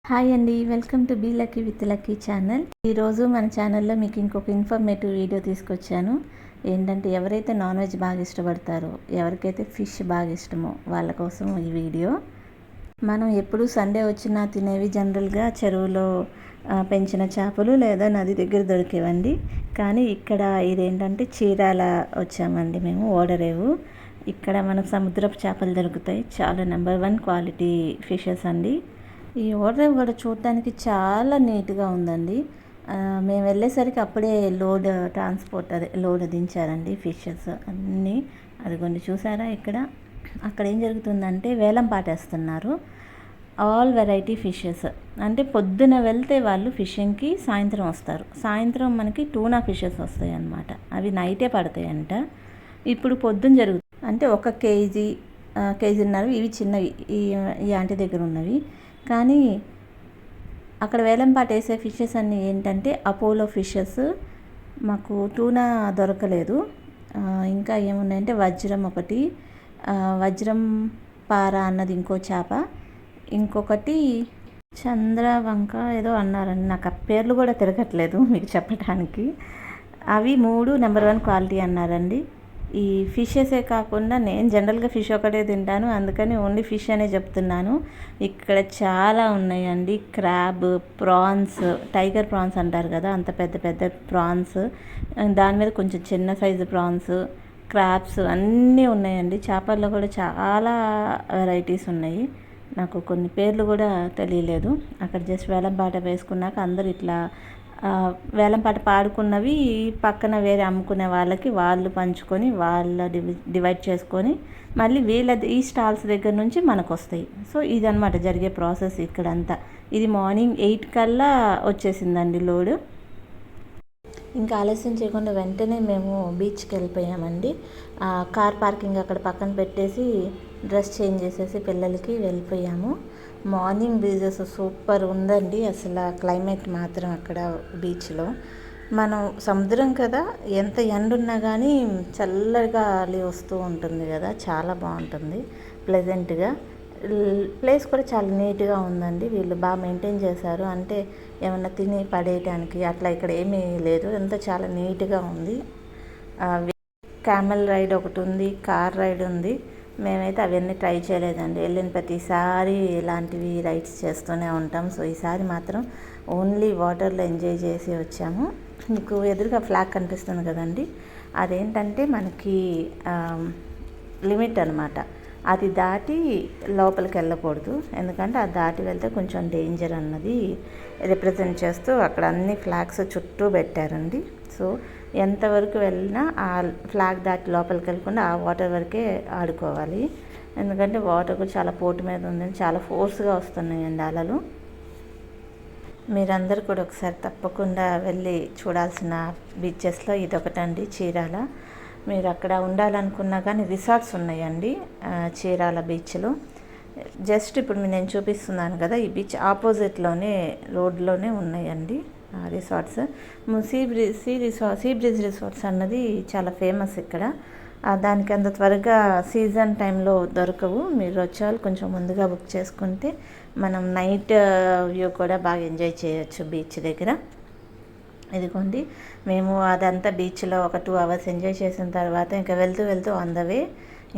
Hi అండి, welcome to be lucky with lucky channel. ఈరోజు మన ఛానల్లో మీకు ఇంకొక ఇన్ఫర్మేటివ్ వీడియో తీసుకొచ్చాను. ఏంటంటే ఎవరైతే నాన్ వెజ్ బాగా ఇష్టపడతారో, ఎవరికైతే ఫిష్ బాగా ఇష్టమో వాళ్ళ కోసం ఈ వీడియో. మనం ఎప్పుడు సండే వచ్చినా తినేవి జనరల్గా చెరువులో పెంచిన చేపలు లేదా నది దగ్గర దొరికేవండి. కానీ ఇక్కడ ఇదేంటంటే చీరాల వచ్చామండి మేము, ఓడరేవు. ఇక్కడ మనకు సముద్రపు చేపలు దొరుకుతాయి, చాలా నెంబర్ 1 క్వాలిటీ ఫిషెస్ అండి. ఈ ఓడరేవు కూడా చూడటానికి చాలా నీట్గా ఉందండి. మేము వెళ్ళేసరికి అప్పుడే లోడ్ దించారండి ఫిషెస్ అన్నీ. అదిగోండి చూసారా ఇక్కడ. అక్కడ ఏం జరుగుతుందంటే వేలం పాటేస్తున్నారు ఆల్ వెరైటీ ఫిషెస్. అంటే పొద్దున వెళ్తే వాళ్ళు ఫిషింగ్కి సాయంత్రం వస్తారు. సాయంత్రం మనకి టూనా ఫిషెస్ వస్తాయి అన్నమాట. అవి నైటే పడతాయంట. ఇప్పుడు పొద్దున జరుగుతుంది అంటే 1 కేజీ, కేజీన్నర ఇవి చిన్నవి, ఈ ఆంటీ దగ్గర ఉన్నవి. కానీ అక్కడ వేలంపాట వేసే ఫిషెస్ అన్నీ ఏంటంటే అపోలో ఫిషెస్. మాకు టూనా దొరకలేదు. ఇంకా ఏమున్నాయంటే వజ్రం ఒకటి, వజ్రం పార అన్నది ఇంకో చేప, ఇంకొకటి చంద్రవంక ఏదో అన్నారండి. నాకు ఆ పేర్లు కూడా తిరగట్లేదు మీకు చెప్పడానికి. అవి 3 నెంబర్ 1 క్వాలిటీ అన్నారండి. ఈ ఫిషెసే కాకుండా నేను జనరల్గా ఫిష్ ఒకటే తింటాను, అందుకని ఓన్లీ ఫిష్ అనే చెప్తున్నాను. ఇక్కడ చాలా ఉన్నాయండి. క్రాబ్, ప్రాన్స్, టైగర్ ప్రాన్స్ అంటారు కదా, అంత పెద్ద పెద్ద ప్రాన్స్, దాని మీద కొంచెం చిన్న సైజు ప్రాన్స్, క్రాబ్స్ అన్నీ ఉన్నాయండి. చేపల్లో కూడా చాలా వెరైటీస్ ఉన్నాయి. నాకు కొన్ని పేర్లు కూడా తెలియలేదు. అక్కడ జస్ట్ వేలంపాట వేసుకున్నాక అందరు ఇట్లా వేలంపాట పాడుకున్నవి పక్కన వేరే అమ్ముకునే వాళ్ళకి వాళ్ళు పంచుకొని డివైడ్ చేసుకొని మళ్ళీ ఈ స్టాల్స్ దగ్గర నుంచి మనకు వస్తాయి. సో ఇదనమాట జరిగే ప్రాసెస్ ఇక్కడంతా. ఇది మార్నింగ్ 8 కల్లా వచ్చేసిందండి లోడ్. ఇంకా ఆలస్యం చేయకుండా వెంటనే మేము బీచ్కి వెళ్ళిపోయామండి. కార్ పార్కింగ్ అక్కడ పక్కన పెట్టేసి డ్రెస్ చేంజ్ చేసేసి పిల్లలకి వెళ్ళిపోయాము. మార్నింగ్ బ్రీజెస్ సూపర్ ఉందండి అసలు. క్లైమేట్ మాత్రం అక్కడ బీచ్లో, మనం సముద్రం కదా, ఎంత ఎండ ఉన్నా కానీ చల్లగా గాలి వస్తూ ఉంటుంది కదా, చాలా బాగుంటుంది ప్లెజెంట్గా. ప్లేస్ కూడా చాలా నీట్గా ఉందండి. వీళ్ళు బాగా మెయింటైన్ చేశారు. అంటే ఏమన్నా తిని పడేయటానికి అట్లా ఇక్కడ ఏమీ లేదు, అంతా చాలా నీట్గా ఉంది. క్యామెల్ రైడ్ ఒకటి ఉంది, కార్ రైడ్ ఉంది. మేమైతే అవన్నీ ట్రై చేయలేదండి. వెళ్ళిన ప్రతిసారి ఇలాంటివి రైడ్స్ చేస్తూనే ఉంటాం. సో ఈసారి మాత్రం ఓన్లీ వాటర్లో ఎంజాయ్ చేసి వచ్చాము. మీకు ఎదురుగా ఫ్లాగ్ కనిపిస్తుంది కదండి, అదేంటంటే మనకి లిమిట్ అనమాట. అది దాటి లోపలికి వెళ్ళకూడదు, ఎందుకంటే అది దాటి వెళ్తే కొంచెం డేంజర్ అన్నది రిప్రజెంట్ చేస్తూ అక్కడ అన్ని ఫ్లాగ్స్ చుట్టూ పెట్టారండి. సో ఎంతవరకు వెళ్ళినా ఆ ఫ్లాగ్ దాటి లోపలికి వెళ్ళకుండా ఆ వాటర్ వరకే ఆడుకోవాలి. ఎందుకంటే వాటర్ కూడా చాలా పోటు మీద ఉందని చాలా ఫోర్స్గా వస్తున్నాయండి అలలు. మీరందరూ కూడా ఒకసారి తప్పకుండా వెళ్ళి చూడాల్సిన బీచెస్లో ఇదొకటండి చీరాల. మీరు అక్కడ ఉండాలనుకున్నా కానీ రిసార్ట్స్ ఉన్నాయండి చీరాల బీచ్లో. జస్ట్ ఇప్పుడు నేను చూపిస్తున్నాను కదా, ఈ బీచ్ ఆపోజిట్లోనే రోడ్లోనే ఉన్నాయండి రిసార్ట్స్. సీ బ్రిడ్జ్ రిసార్ట్స్ అన్నది చాలా ఫేమస్ ఇక్కడ. దానికి అంత త్వరగా సీజన్ టైంలో దొరకవు. మీరు వచ్చేవాళ్ళు కొంచెం ముందుగా బుక్ చేసుకుంటే మనం నైట్ వ్యూ కూడా బాగా ఎంజాయ్ చేయొచ్చు బీచ్ దగ్గర. ఇదిగోండి, మేము అదంతా బీచ్లో ఒక 2 అవర్స్ ఎంజాయ్ చేసిన తర్వాత ఇంకా వెళ్తూ ఆన్ ద వే.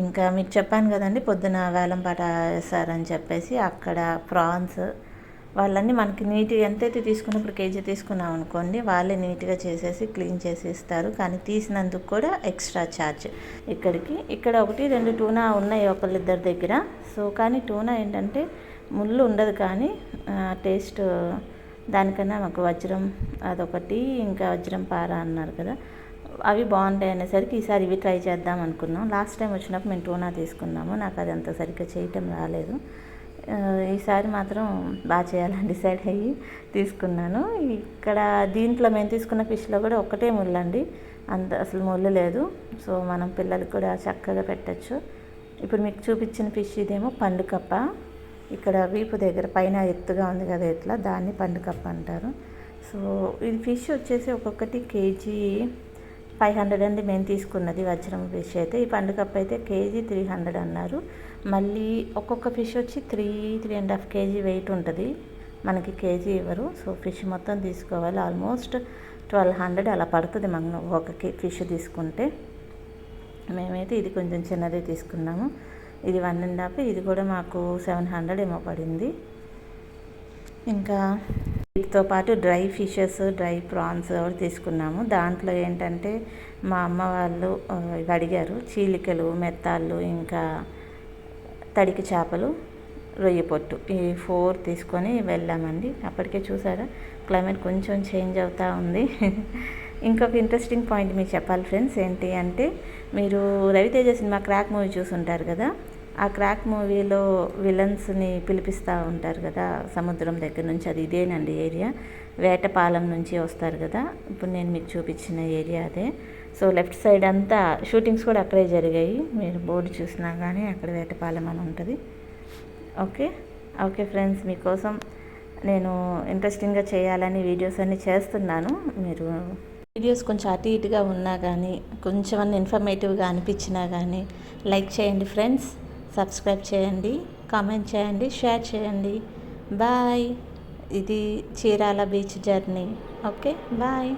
ఇంకా మీకు చెప్పాను కదండి పొద్దున వేలంపాట వేస్తారని చెప్పేసి, అక్కడ ప్రాన్స్ వాళ్ళన్నీ మనకి నీట్గా ఎంతైతే తీసుకున్నప్పుడు కేజీ తీసుకున్నాం అనుకోండి, వాళ్ళే నీట్గా చేసేసి క్లీన్ చేసి ఇస్తారు. కానీ తీసినందుకు కూడా ఎక్స్ట్రా ఛార్జ్. ఇక్కడ 1-2 టూనా ఉన్నాయి ఒకళ్ళిద్దరి దగ్గర. సో కానీ టూనా ఏంటంటే ముళ్ళు ఉండదు, కానీ టేస్ట్ దానికన్నా మాకు వజ్రం అదొకటి, ఇంకా వజ్రం పార అన్నారు కదా, అవి బాగుంటాయి అనేసరికి ఈసారి ఇవి ట్రై చేద్దాం అనుకున్నాం. లాస్ట్ టైం వచ్చినప్పుడు మేము టూనా తీసుకున్నాము, నాకు అది అంత సరిగ్గా చేయటం రాలేదు. ఈసారి మాత్రం బాగా చేయాలని డిసైడ్ అయ్యి తీసుకున్నాను. ఇక్కడ దీంట్లో మేము తీసుకున్న ఫిష్లో కూడా ఒక్కటే ముళ్ళు అండి, అంత అసలు ముళ్ళు లేదు. సో మనం పిల్లలకు కూడా చక్కగా పెట్టచ్చు. ఇప్పుడు మీకు చూపించిన ఫిష్ ఇదేమో పండుకప్ప. ఇక్కడ వీపు దగ్గర పైన ఎత్తుగా ఉంది కదా, ఇట్లా దాన్ని పండుకప్ప అంటారు. సో ఇది ఫిష్ వచ్చేసి ఒక్కొక్కటి కేజీ 500 అండి మేము తీసుకున్నది. వజ్రం ఫిష్ అయితే, ఈ పండుకప్ప అయితే కేజీ 300 అన్నారు. మళ్ళీ ఒక్కొక్క ఫిష్ వచ్చి 3-3.5 కేజీ వెయిట్ ఉంటుంది. మనకి కేజీ ఇవ్వరు. సో ఫిష్ మొత్తం తీసుకోవాలి. ఆల్మోస్ట్ 1200 అలా పడుతుంది మనం ఒక ఫిష్ తీసుకుంటే. మేమైతే ఇది కొంచెం చిన్నదే తీసుకున్నాము. ఇది 1.5, ఇది కూడా మాకు 700 ఏమో పడింది. ఇంకా వీటితో పాటు డ్రై ఫిషెస్, డ్రై ప్రాన్స్ కూడా తీసుకున్నాము. దాంట్లో ఏంటంటే మా అమ్మ వాళ్ళు ఇవి అడిగారు, చీలికలు, మెత్తాళ్ళు, ఇంకా తడికి చేపలు, రొయ్య పొట్టు, ఈ 4 తీసుకొని వెళ్ళామండి. అప్పటికే చూసారా క్లైమేట్ కొంచెం చేంజ్ అవుతూ ఉంది. ఇంకొక ఇంట్రెస్టింగ్ పాయింట్ మీకు చెప్పాలి ఫ్రెండ్స్. ఏంటి అంటే, మీరు రవితేజ సినిమా క్రాక్ మూవీ చూసుంటారు కదా. ఆ క్రాక్ మూవీలో విలన్స్ని పిలిపిస్తూ ఉంటారు కదా సముద్రం దగ్గర నుంచి. అది ఇదేనండి ఏరియా. వేటపాలెం నుంచి వస్తారు కదా, ఇప్పుడు నేను మీకు చూపించిన ఏరియా అదే. సో లెఫ్ట్ సైడ్ అంతా షూటింగ్స్ కూడా అక్కడే జరిగాయి. మీరు బోర్డు చూసినా కానీ అక్కడ వేటపాలెం అని ఉంటుంది. ఓకే ఓకే ఫ్రెండ్స్, మీకోసం నేను ఇంట్రెస్టింగ్గా చేయాలని వీడియోస్ అన్నీ చేస్తున్నాను. మీరు వీడియోస్ కొంచెం అటు ఇటుగా ఉన్నా కానీ, కొంచెం అన్న ఇన్ఫర్మేటివ్గా అనిపించినా కానీ లైక్ చేయండి ఫ్రెండ్స్, సబ్స్క్రైబ్ చేయండి, కామెంట్ చేయండి, షేర్ చేయండి. బాయ్. ఇది Chirala beach journey. Okay bye.